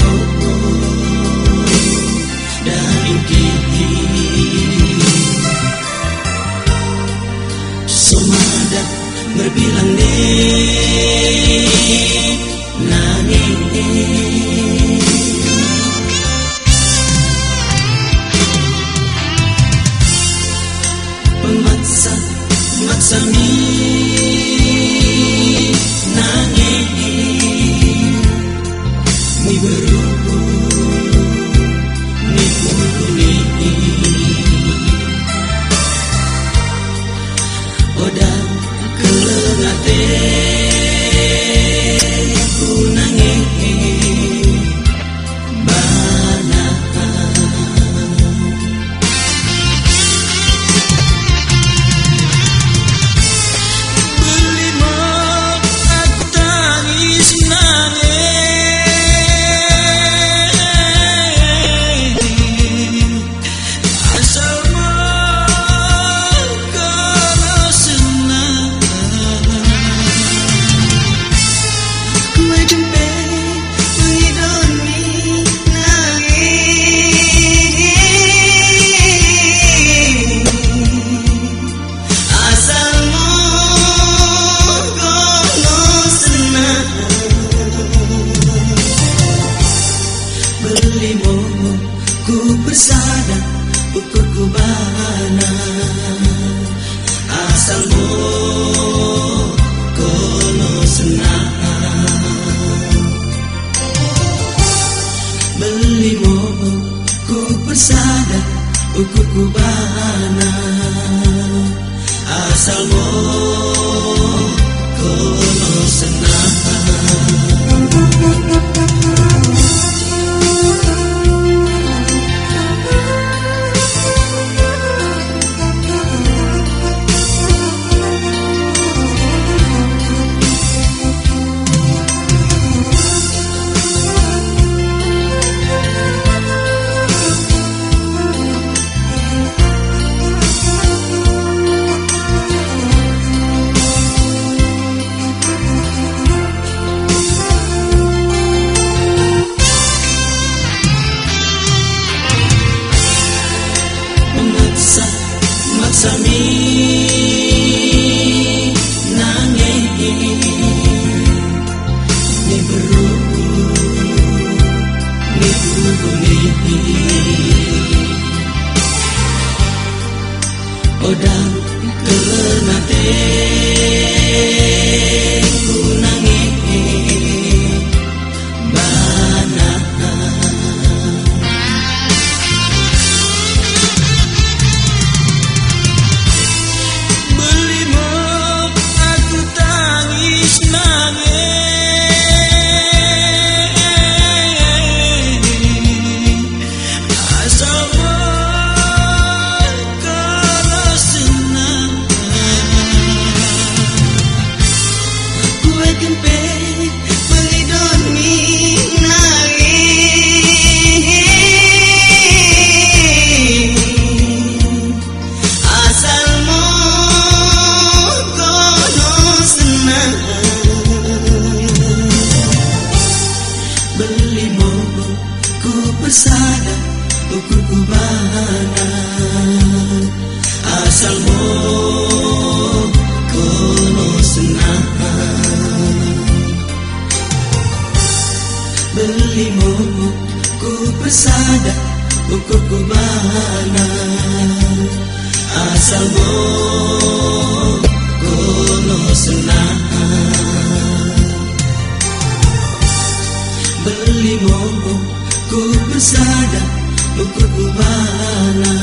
mo daing kini sumadak berbilang nanging maksa mi nanging mi beruku mi kuni oda kelengate ku nanging ku bersada ukur ku bana asal mo kono senang beli mo ku bersada ukur ku bana asal mo kono senang. Maksa mi nanging mi beruku mi kuni odang kelengate ku nanging bana beli mo ku bersada ukur ku bana asal mo kono senang beli mo ku bersada ukur ku bana asal mo kono senang beli mo ku bersada ukur ku bana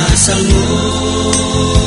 asal mo